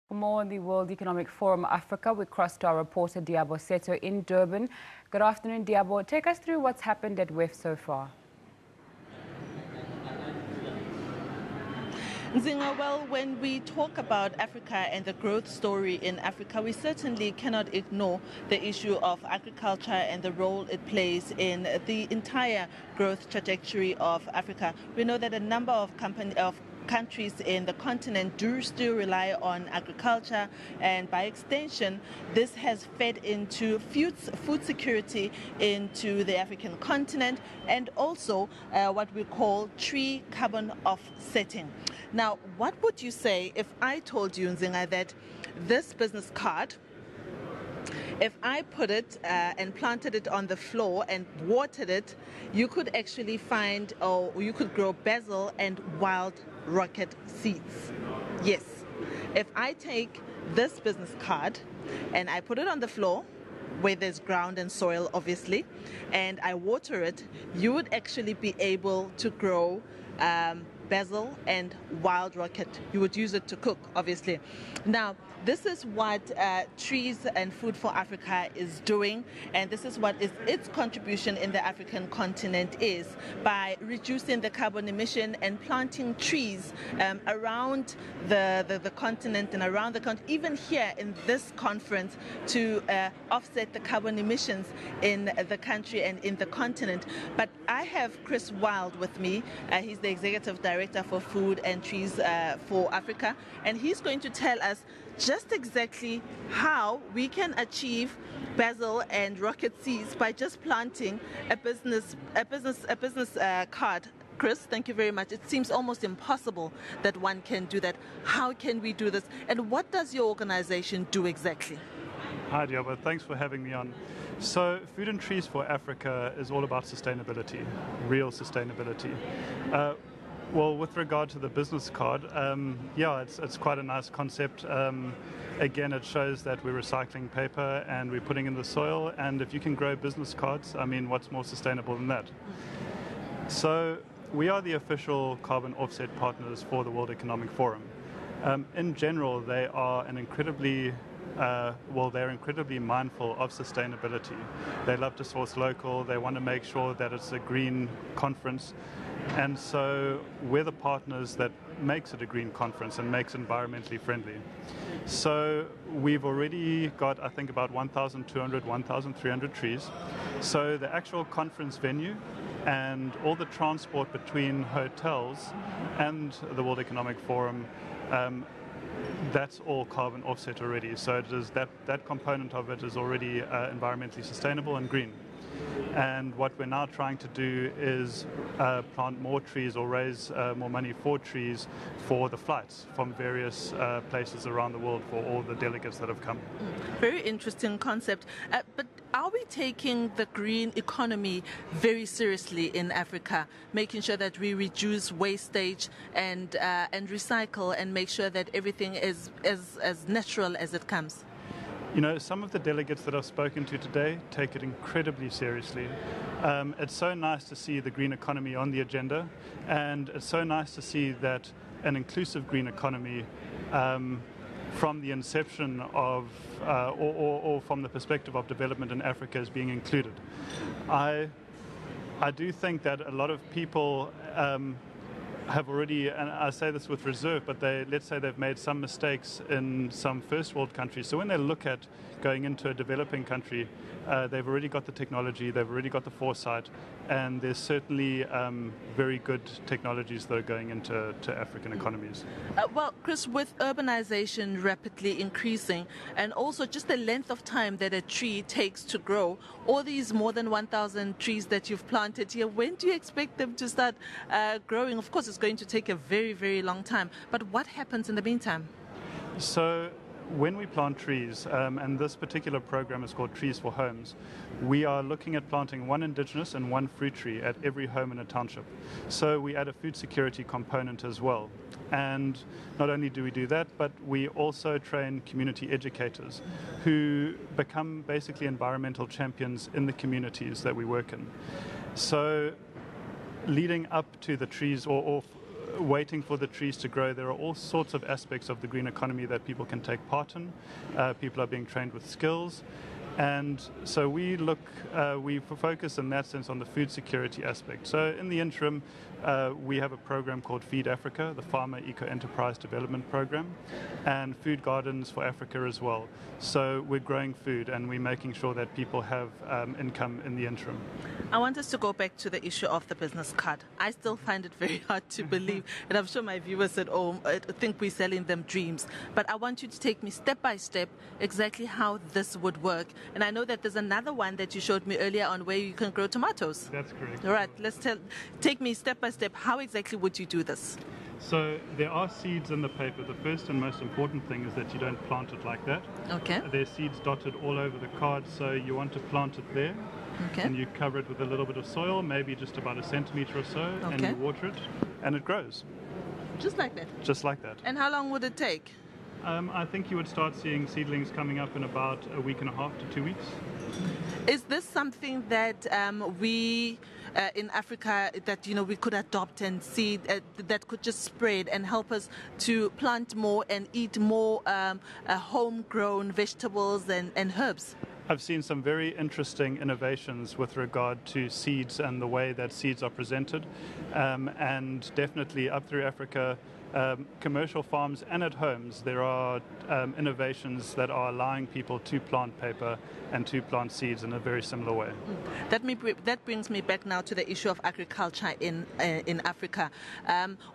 For more on the World Economic Forum Africa, we cross to our reporter Diabo Seto in Durban. Good afternoon, Diabo. Take us through what's happened at WEF so far. Nzinga, well, when we talk about Africa and the growth story in Africa, we certainly cannot ignore the issue of agriculture and the role it plays in the entire growth trajectory of Africa. We know that a number of countries in the continent do still rely on agriculture, and by extension this has fed into food security into the African continent, and also what we call tree carbon offsetting. Now, what would you say if I told you, Nzinga, that this business card, if I put it and planted it on the floor and watered it, you could actually find, or you could grow basil and wild rocket seeds? Yes. If I take this business card and I put it on the floor, where there's ground and soil obviously, and I water it, you would actually be able to grow basil and wild rocket. You would use it to cook, obviously. Now, this is what Trees and Food for Africa is doing, and this is what is its contribution in the African continent is by reducing the carbon emission and planting trees around the continent and around the country, even here in this conference, to offset the carbon emissions in the country and in the continent. But I have Chris Wild with me. He's the Executive Director for Food and Trees for Africa, and he's going to tell us just exactly how we can achieve basil and rocket seeds by just planting a business card. Chris, thank you very much. It seems almost impossible that one can do that. How can we do this? And what does your organization do exactly? Hi, Diabo. Thanks for having me on. So, Food and Trees for Africa is all about sustainability, real sustainability. Well, with regard to the business card, yeah, it's quite a nice concept. Again, it shows that we're recycling paper and we're putting in the soil, and if you can grow business cards, I mean, what's more sustainable than that? So, we are the official carbon offset partners for the World Economic Forum. In general, they are an incredibly they're incredibly mindful of sustainability. They love to source local. They want to make sure that it's a green conference. And so we're the partners that makes it a green conference and makes it environmentally friendly. So we've already got, I think, about 1,200, 1,300 trees. So the actual conference venue and all the transport between hotels and the World Economic Forum, that's all carbon offset already. So it is that component of it is already environmentally sustainable and green. And what we're now trying to do is plant more trees or raise more money for trees for the flights from various places around the world for all the delegates that have come. Very interesting concept. But are we taking the green economy very seriously in Africa, making sure that we reduce wastage and recycle and make sure that everything is as natural as it comes? You know, some of the delegates that I've spoken to today take it incredibly seriously. It's so nice to see the green economy on the agenda, and it's so nice to see that an inclusive green economy from the inception of, or from the perspective of development in Africa is being included. I do think that a lot of people have already, and I say this with reserve, but let's say they've made some mistakes in some first world countries. So when they look at going into a developing country, they've already got the technology, they've already got the foresight, and there's certainly very good technologies that are going into African economies. Well, Chris, with urbanization rapidly increasing and also just the length of time that a tree takes to grow, all these more than 1,000 trees that you've planted here, when do you expect them to start growing? Of course, it's going to take a very, very long time. But what happens in the meantime? So when we plant trees, and this particular program is called Trees for Homes, we are looking at planting one indigenous and one fruit tree at every home in a township. So we add a food security component as well. And not only do we do that, but we also train community educators who become basically environmental champions in the communities that we work in. So leading up to the trees, or waiting for the trees to grow. There are all sorts of aspects of the green economy that people can take part in. People are being trained with skills. And so we focus in that sense on the food security aspect. So in the interim, we have a program called Feed Africa, the Farmer Eco-Enterprise Development Program, and food gardens for Africa as well. So we're growing food and we're making sure that people have income in the interim. I want us to go back to the issue of the business card. I still find it very hard to believe, and I'm sure my viewers at home think we're selling them dreams. But I want you to take me step by step exactly how this would work. And I know that there's another one that you showed me earlier on where you can grow tomatoes. That's correct. All right, take me step by step. How exactly would you do this? So there are seeds in the paper. The first and most important thing is that you don't plant it like that. Okay. There's seeds dotted all over the card, so you want to plant it there. Okay. And you cover it with a little bit of soil, maybe just about 1 centimeter or so, Okay. and you water it, and it grows. Just like that? Just like that. And how long would it take? I think you would start seeing seedlings coming up in about a week and a half to 2 weeks. Is this something that we in Africa that we could adopt and seed that could just spread and help us to plant more and eat more homegrown vegetables and herbs? I've seen some very interesting innovations with regard to seeds and the way that seeds are presented, and definitely up through Africa. Commercial farms and at homes, there are innovations that are allowing people to plant paper and to plant seeds in a very similar way. That brings me back now to the issue of agriculture in Africa.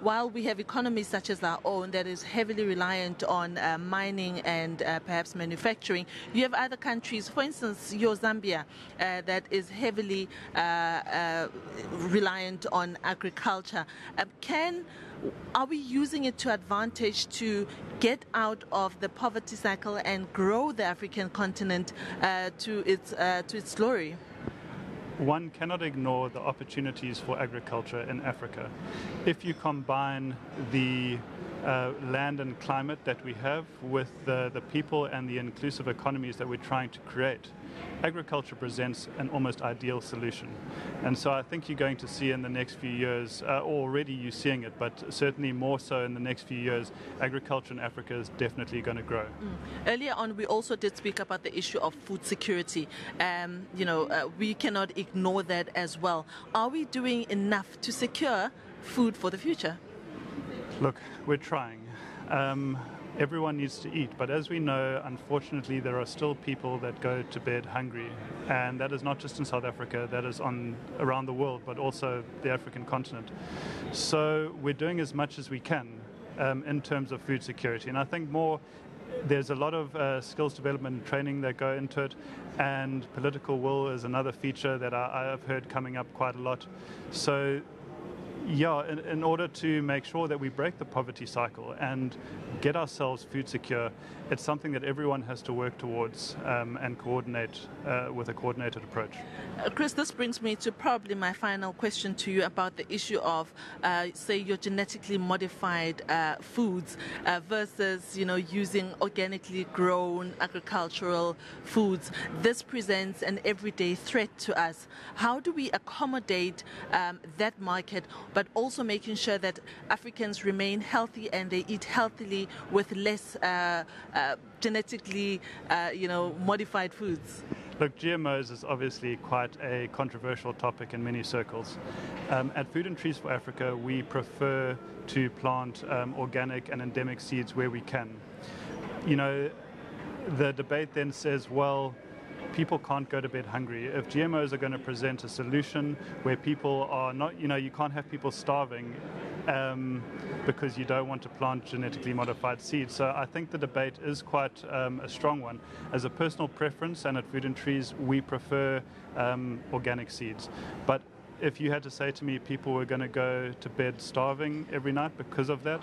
While we have economies such as our own that is heavily reliant on mining and perhaps manufacturing, you have other countries, for instance, your Zambia, that is heavily reliant on agriculture. Are we using it to advantage to get out of the poverty cycle and grow the African continent to its glory? One cannot ignore the opportunities for agriculture in Africa. If you combine the land and climate that we have with the people and the inclusive economies that we're trying to create, agriculture presents an almost ideal solution. And so I think you're going to see in the next few years, already you're seeing it, but certainly more so in the next few years, agriculture in Africa is definitely going to grow. Earlier on, we also did speak about the issue of food security. We cannot ignore that as well. Are we doing enough to secure food for the future? Look, we're trying. Everyone needs to eat, but as we know, unfortunately, there are still people that go to bed hungry, and that is not just in South Africa, that is around the world, but also the African continent. So we're doing as much as we can in terms of food security, and I think there's a lot of skills development and training that go into it, and political will is another feature that I have heard coming up quite a lot. So yeah, in order to make sure that we break the poverty cycle and get ourselves food secure, it's something that everyone has to work towards and coordinate with a coordinated approach. Chris, this brings me to probably my final question to you about the issue of, say, your genetically modified foods versus, using organically grown agricultural foods. This presents an everyday threat to us. How do we accommodate that market, but also making sure that Africans remain healthy and they eat healthily with less genetically, modified foods? Look, GMOs is obviously quite a controversial topic in many circles. At Food and Trees for Africa, we prefer to plant organic and endemic seeds where we can. The debate then says, well, people can't go to bed hungry. If GMOs are going to present a solution where people are not, you can't have people starving because you don't want to plant genetically modified seeds. So I think the debate is quite a strong one. As a personal preference, and at Food and Trees, we prefer organic seeds. But if you had to say to me people were going to go to bed starving every night because of that,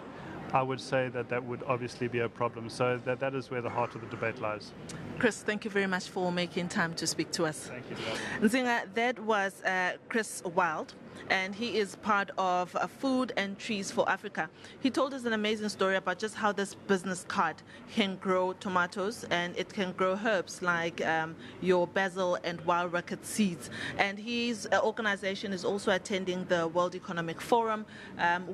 I would say that would obviously be a problem. So that is where the heart of the debate lies. Chris, thank you very much for making time to speak to us. Thank you. Nzinga, that was Chris Wild. and he is part of Food and Trees for Africa. He told us an amazing story about just how this business card can grow tomatoes, and it can grow herbs like your basil and wild rocket seeds. And his organization is also attending the World Economic Forum,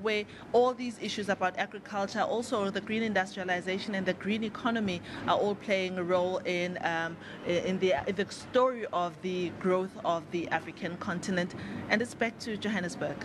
where all these issues about agriculture, also the green industrialization and the green economy, are all playing a role in the story of the growth of the African continent. And it's back to Johannesburg.